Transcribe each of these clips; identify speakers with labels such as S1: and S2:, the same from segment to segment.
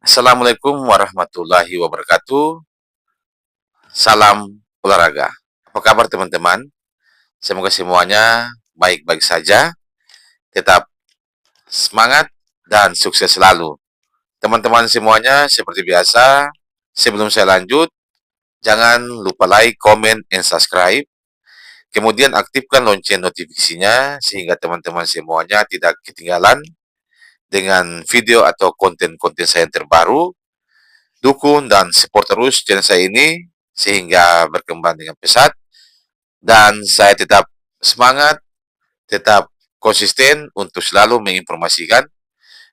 S1: Assalamualaikum warahmatullahi wabarakatuh. Salam olahraga. Apa kabar teman-teman? Semoga semuanya baik-baik saja, tetap semangat dan sukses selalu. Teman-teman semuanya, seperti biasa, sebelum saya lanjut, jangan lupa like, comment, and subscribe. Kemudian aktifkan lonceng notifikasinya sehingga teman-teman semuanya tidak ketinggalan dengan video atau konten-konten saya yang terbaru. Dukung dan support terus channel saya ini sehingga berkembang dengan pesat dan saya tetap semangat, tetap konsisten untuk selalu menginformasikan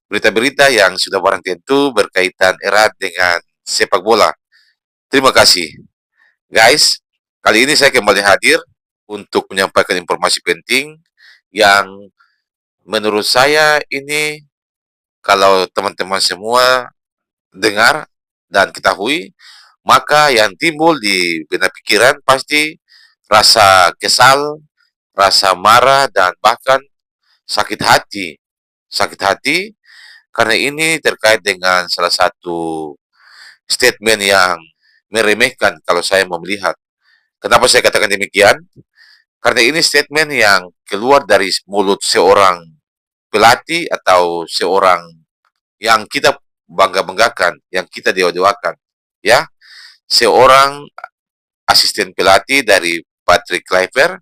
S1: berita-berita yang sudah barang tentu berkaitan erat dengan sepak bola. Terima kasih. Guys, kali ini saya kembali hadir untuk menyampaikan informasi penting yang menurut saya ini kalau teman-teman semua dengar dan ketahui, maka yang timbul di benak pikiran pasti rasa kesal, rasa marah, dan bahkan sakit hati. Sakit hati karena ini terkait dengan salah satu statement yang meremehkan kalau saya mau melihat. Kenapa saya katakan demikian? Karena ini statement yang keluar dari mulut seorang pelatih atau seorang yang kita bangga-banggakan, yang kita dewa-dewakan. Ya, seorang asisten pelatih dari Patrick Kluivert,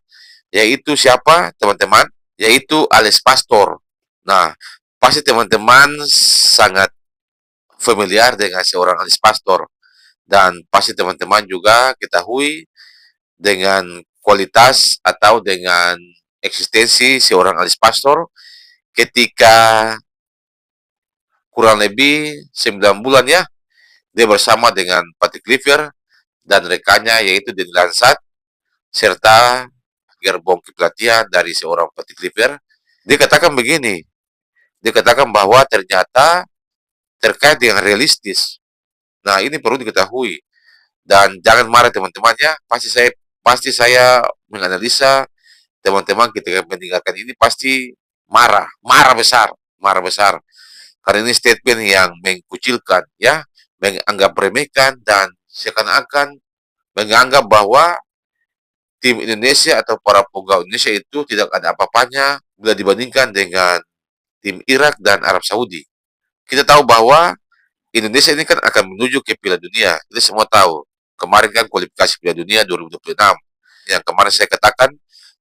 S1: yaitu siapa, teman-teman? Yaitu Alex Pastor. Nah, pasti teman-teman sangat familiar dengan seorang Alex Pastor dan pasti teman-teman juga ketahui dengan kualitas atau dengan eksistensi seorang Alex Pastor ketika kurang lebih 9 bulan ya dia bersama dengan Patrick Kluivert dan rekannya yaitu Dean Lansat serta gerbong kepelatihan dari seorang Patrick Kluivert. Dia katakan begini, dia katakan bahwa ternyata terkait dengan realistis. Nah, ini perlu diketahui dan jangan marah teman-teman ya. Pasti saya menganalisa teman-teman ketika mendengarkan ini pasti marah, marah besar. Karena ini statement yang mengkucilkan ya, menganggap remehkan dan seakan-akan menganggap bahwa tim Indonesia atau para pegawai Indonesia itu tidak ada apa-apanya bila dibandingkan dengan tim Irak dan Arab Saudi. Kita tahu bahwa Indonesia ini kan akan menuju ke Piala Dunia. Kita semua tahu. Kemarin kan kualifikasi Piala Dunia 2026. Yang kemarin saya katakan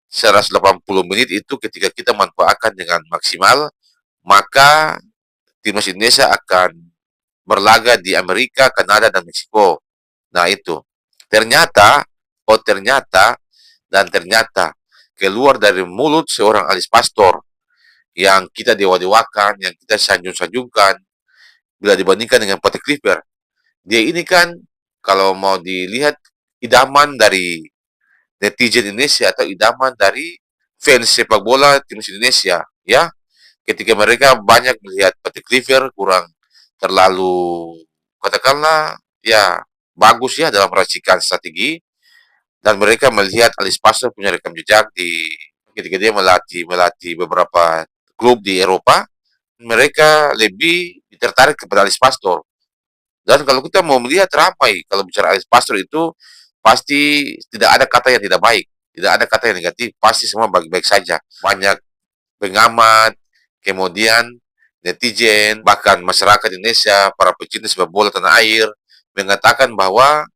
S1: 180 menit itu ketika kita manfaatkan dengan maksimal, maka timnas Indonesia akan berlaga di Amerika, Kanada, dan Meksiko. Nah itu. Ternyata, ternyata keluar dari mulut seorang Alex Pastor yang kita dewa-dewakan, yang kita sanjung-sanjungkan bila dibandingkan dengan Patrick Kluivert. Dia ini kan kalau mau dilihat idaman dari netizen Indonesia atau idaman dari fans sepak bola timnas Indonesia, ya. Ketika mereka banyak melihat Patrick Kluivert kurang terlalu katakanlah ya bagus ya dalam meracikan strategi dan mereka melihat Alex Pastor punya rekam jejak di ketika dia melatih melatih beberapa klub di Eropa, mereka lebih tertarik kepada Alex Pastor. Dan kalau kita mau melihat ramai kalau bicara Alex Pastor itu pasti tidak ada kata yang tidak baik, tidak ada kata yang negatif, pasti semua baik-baik saja. Banyak pengamat, kemudian netizen, bahkan masyarakat Indonesia, para pecinta sepak bola tanah air mengatakan bahwa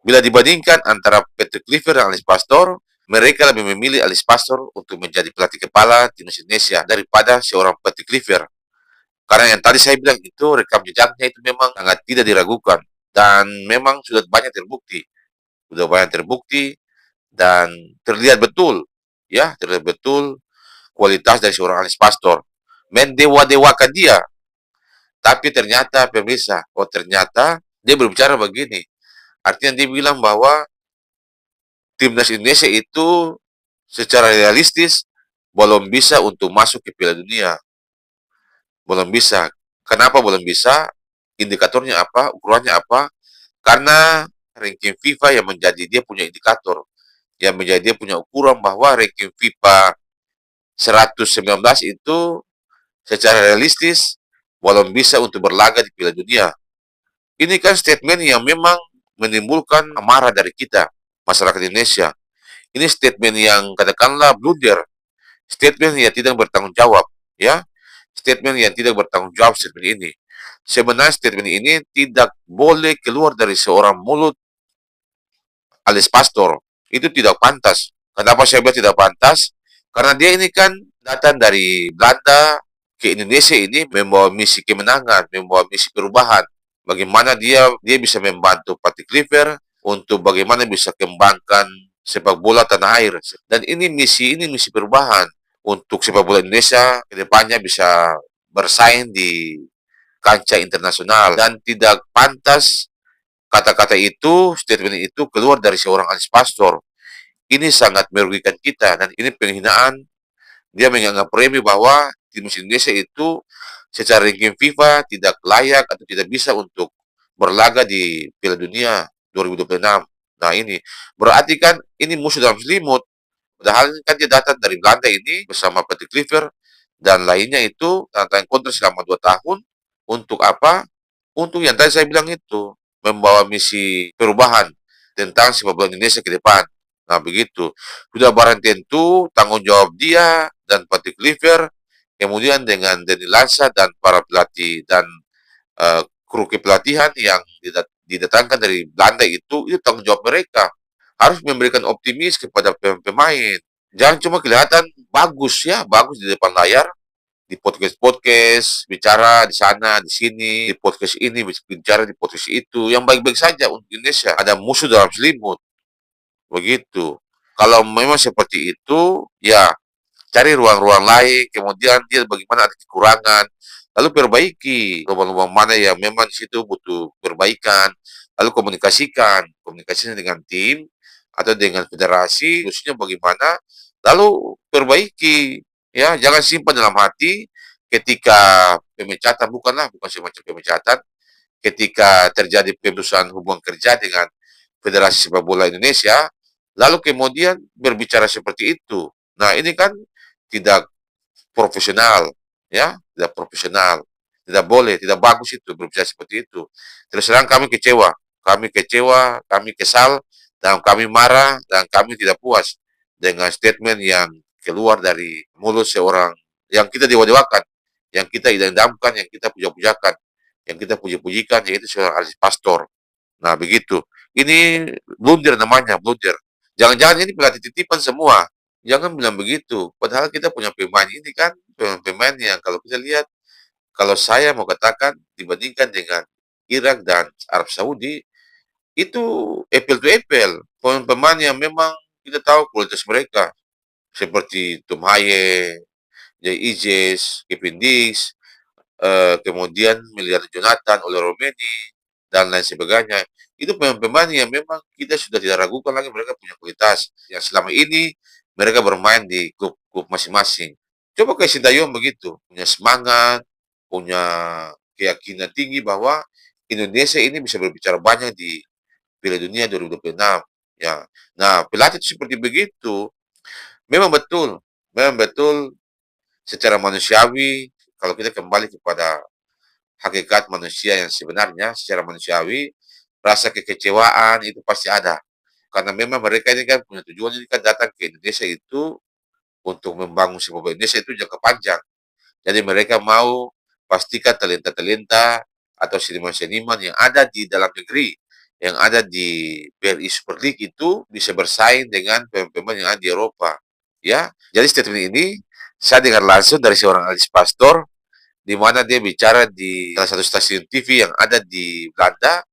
S1: bila dibandingkan antara Patrick Kluivert dan Alex Pastor, mereka lebih memilih Alex Pastor untuk menjadi pelatih kepala timnas Indonesia daripada seorang Patrick Kluivert. Karena yang tadi saya bilang itu rekam jejaknya itu memang sangat tidak diragukan dan memang sudah banyak terbukti, dan terlihat betul, ya terlihat betul kualitas dari seorang Alex Pastor. Mendewa-dewakan dia, tapi ternyata pemirsa, ternyata dia berbicara begini. Artinya dia bilang bahwa timnas Indonesia itu secara realistis belum bisa untuk masuk ke Piala Dunia. Belum bisa. Kenapa belum bisa? Indikatornya apa? Ukurannya apa? Karena ranking FIFA yang menjadi dia punya indikator, yang menjadi dia punya ukuran bahwa ranking FIFA 119 itu secara realistis walau bisa untuk berlaga di Piala Dunia. Ini kan statement yang memang menimbulkan amarah dari kita, masyarakat Indonesia. Ini statement yang katakanlah blunder, statement yang tidak bertanggung jawab, ya, statement yang tidak bertanggung jawab statement ini. Sebenarnya statement ini tidak boleh keluar dari seorang mulut alias pastor. Itu tidak pantas. Kenapa saya bilang tidak pantas? Karena dia ini kan datang dari Belanda ke Indonesia ini membawa misi kemenangan, membawa misi perubahan. Bagaimana dia bisa membantu Patty Cliver untuk bagaimana bisa kembangkan sepak bola tanah air. Dan ini misi perubahan untuk sepak bola Indonesia ke depannya bisa bersaing di kancah internasional dan tidak pantas kata-kata itu, statement itu keluar dari seorang Anies Pastor. Ini sangat merugikan kita dan ini penghinaan. Dia menganggap remeh bahwa timnas Indonesia itu secara ranking FIFA tidak layak atau tidak bisa untuk berlaga di Piala Dunia 2026. Nah ini berarti kan ini musuh dalam selimut. Padahal kan dia datang dari Belanda ini bersama Patrick Kluivert dan lainnya itu tanda kontrak selama 2 tahun untuk apa? Untuk yang tadi saya bilang itu membawa misi perubahan tentang sepak bola Indonesia ke depan. Nah begitu. Sudah barang tentu tanggung jawab dia dan Patrick Kluivert kemudian dengan Denny Lansa dan para pelatih dan kru kepelatihan yang didatangkan dari Belanda itu tanggung jawab mereka. Harus memberikan optimis kepada pemain. Jangan cuma kelihatan bagus ya, bagus di depan layar, di podcast-podcast, bicara di sana, di sini, di podcast ini, bicara di podcast itu, yang baik-baik saja untuk Indonesia. Ada musuh dalam selimut, begitu. Kalau memang seperti itu, ya cari ruang-ruang lain, kemudian dia bagaimana ada kekurangan, lalu perbaiki lubang-lubang mana yang memang di situ butuh perbaikan, lalu komunikasikan dengan tim atau dengan federasi, khususnya bagaimana, lalu perbaiki, ya jangan simpan dalam hati ketika pemecatan, bukan semacam pemecatan, ketika terjadi pemutusan hubungan kerja dengan Federasi Sepak Bola Indonesia, lalu kemudian berbicara seperti itu. Nah, ini kan tidak profesional, ya, tidak profesional. Tidak boleh, tidak bagus itu berbicara seperti itu. Terus terang kami kecewa, kami kesal, dan kami marah, dan kami tidak puas dengan statement yang keluar dari mulut seorang yang kita dewa-dewakan, yang kita idam-idamkan, yang kita puja-pujakan, yang kita puji-pujikan, yaitu seorang Aziz Pastor. Nah, begitu. Ini blunder namanya, blunder. Jangan-jangan ini pelatih titipan semua. Jangan bilang begitu. Padahal kita punya pemain ini kan, pemain yang kalau kita lihat, kalau saya mau katakan dibandingkan dengan Irak dan Arab Saudi, itu apple to apple. Pemain-pemain yang memang kita tahu kualitas mereka. Seperti Tom Haye, Jay Ijes, Kevin Dix, kemudian Miliar Jonathan, Ole Romeni, dan lain sebagainya. Itu pemain-pemain yang memang kita sudah tidak ragukan lagi mereka punya kualitas. Yang selama ini mereka bermain di klub-klub masing-masing. Coba kayak Sintayong begitu, punya semangat, punya keyakinan tinggi bahwa Indonesia ini bisa berbicara banyak di Piala Dunia 2026. Ya, nah pelatih itu seperti begitu. Memang betul, memang betul secara manusiawi kalau kita kembali kepada hakikat manusia yang sebenarnya secara manusiawi, rasa kekecewaan itu pasti ada. Karena memang mereka ini kan punya tujuan ini kan datang ke Indonesia itu untuk membangun sepak bola Indonesia itu jangka panjang. Jadi mereka mau pastikan talenta-talenta atau seniman-seniman yang ada di dalam negeri, yang ada di BRI Super League itu bisa bersaing dengan pemain-pemain yang ada di Eropa. Ya, jadi statement ini saya dengar langsung dari seorang Alis Pastor di mana dia bicara di salah satu stasiun TV yang ada di Belanda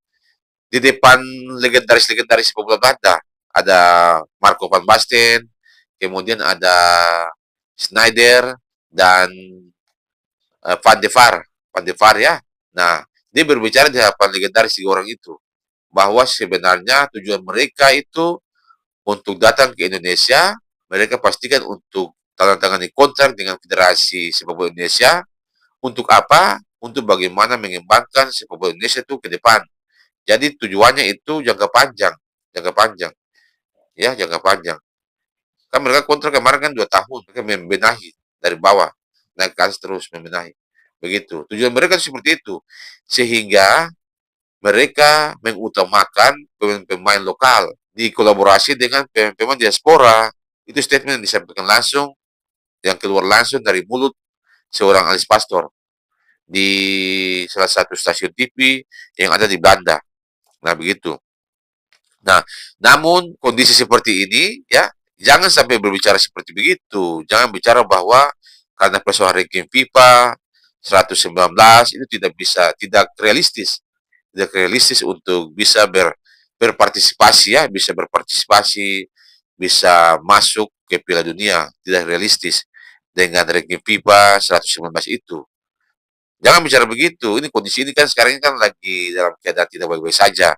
S1: di depan legendaris-legendaris sepak bola Belanda. Ada Marco van Basten, kemudian ada Snyder dan Van de Vaart, Van de Vaart ya. Nah, dia berbicara di hadapan legendaris tiga orang itu bahwa sebenarnya tujuan mereka itu untuk datang ke Indonesia, mereka pastikan untuk tanda tangani kontrak dengan Federasi Sepak Bola Indonesia. Untuk apa? Untuk bagaimana mengembangkan sepak bola Indonesia itu ke depan. Jadi tujuannya itu jangka panjang, ya jangka panjang. Kan mereka kontrak kemarin kan 2 tahun, mereka membenahi dari bawah, naik ke atas terus membenahi. begitu. Tujuan mereka seperti itu, sehingga mereka mengutamakan pemain-pemain lokal dikolaborasi dengan pemain-pemain diaspora. Itu statement yang disampaikan langsung, yang keluar langsung dari mulut seorang Alis Pastor di salah satu stasiun TV yang ada di Belanda. Nah, begitu. Nah, namun kondisi seperti ini ya, jangan sampai berbicara seperti begitu. Jangan bicara bahwa karena persoalan ranking FIFA 119 itu tidak realistis. Tidak realistis untuk bisa berpartisipasi ya, bisa berpartisipasi, bisa masuk ke Piala Dunia. Tidak realistis dengan ranking FIFA 119 itu. Jangan bicara begitu. Ini kondisi ini kan sekarang ini kan lagi dalam keadaan tidak baik-baik saja.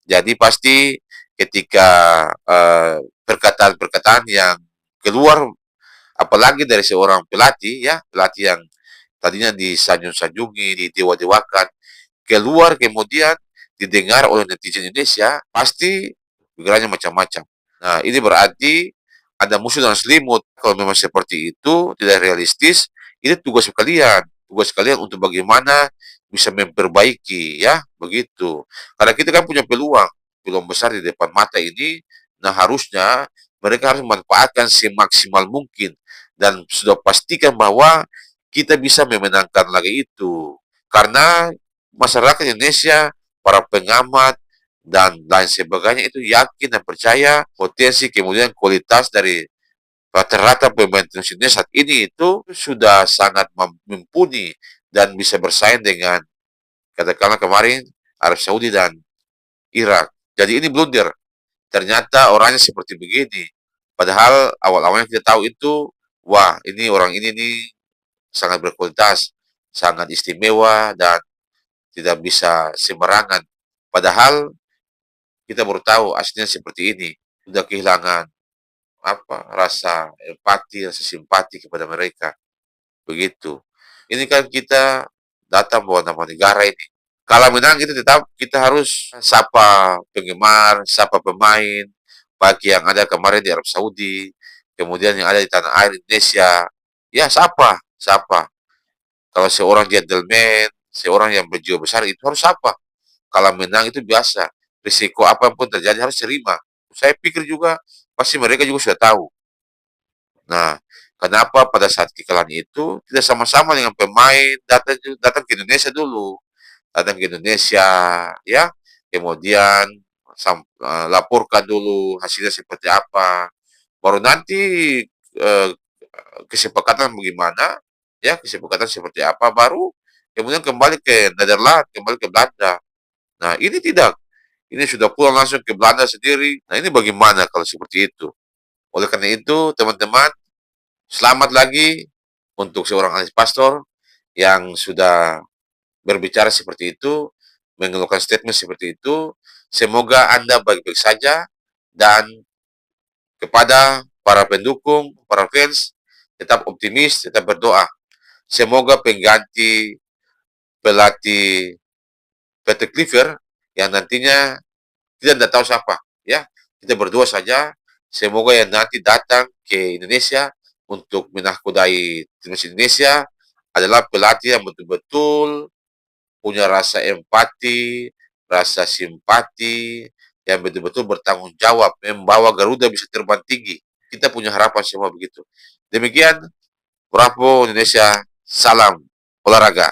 S1: Jadi pasti ketika perkataan-perkataan yang keluar, apalagi dari seorang pelatih ya, pelatih yang tadinya disanjung-sanjungi, didewa-dewakan, keluar kemudian didengar oleh netizen Indonesia, pasti pikirannya macam-macam. Nah, ini berarti ada musuh dalam selimut. Kalau memang seperti itu, tidak realistis, ini tugas kalian. Tugas kalian untuk bagaimana bisa memperbaiki, ya, begitu. Karena kita kan punya peluang, peluang besar di depan mata ini, nah harusnya mereka harus memanfaatkan semaksimal mungkin. Dan sudah pastikan bahwa kita bisa memenangkan laga itu. Karena masyarakat Indonesia, para pengamat, dan lain sebagainya itu yakin dan percaya potensi kemudian kualitas dari rata-rata pemain Indonesia saat ini itu sudah sangat mumpuni dan bisa bersaing dengan katakanlah kemarin Arab Saudi dan Irak. Jadi ini blunder. Ternyata orangnya seperti begini. Padahal awal-awalnya kita tahu itu, wah ini orang ini nih sangat berkualitas, sangat istimewa dan tidak bisa sembarangan. Padahal kita baru tahu aslinya seperti ini. Sudah kehilangan rasa empati, rasa simpati kepada mereka. Begitu. Ini kan kita datang bawa nama negara ini. Kalau menang itu tetap kita harus sapa penggemar, sapa pemain, bagi yang ada kemarin di Arab Saudi, kemudian yang ada di tanah air Indonesia. Ya, sapa, sapa. Kalau seorang gentleman, seorang yang berjiwa besar itu harus sapa. Kalau menang itu biasa. Risiko apapun terjadi harus terima. Saya pikir juga pasti mereka juga sudah tahu. Nah, kenapa pada saat kekalahan itu tidak sama-sama dengan pemain datang ke Indonesia dulu, datang ke Indonesia, ya, kemudian laporkan dulu hasilnya seperti apa, baru nanti eh, kesepakatan bagaimana, ya, kesepakatan seperti apa, baru kemudian kembali ke Netherlands, kembali ke Belanda. Nah, ini tidak. Ini sudah pulang langsung ke Belanda sendiri. Nah, ini bagaimana kalau seperti itu? Oleh karena itu, teman-teman, selamat lagi untuk seorang Anies Pastor yang sudah berbicara seperti itu, mengeluarkan statement seperti itu. Semoga Anda baik-baik saja dan kepada para pendukung, para fans, tetap optimis, tetap berdoa. Semoga pengganti pelatih Peter Cliver yang nantinya kita tidak tahu siapa, ya. Kita berdoa saja, semoga yang nanti datang ke Indonesia untuk menahkodai timnas Indonesia adalah pelatih yang betul-betul punya rasa empati, rasa simpati, yang betul-betul bertanggung jawab, membawa Garuda bisa terbang tinggi. Kita punya harapan semua begitu. Demikian, Bravo Indonesia, salam olahraga.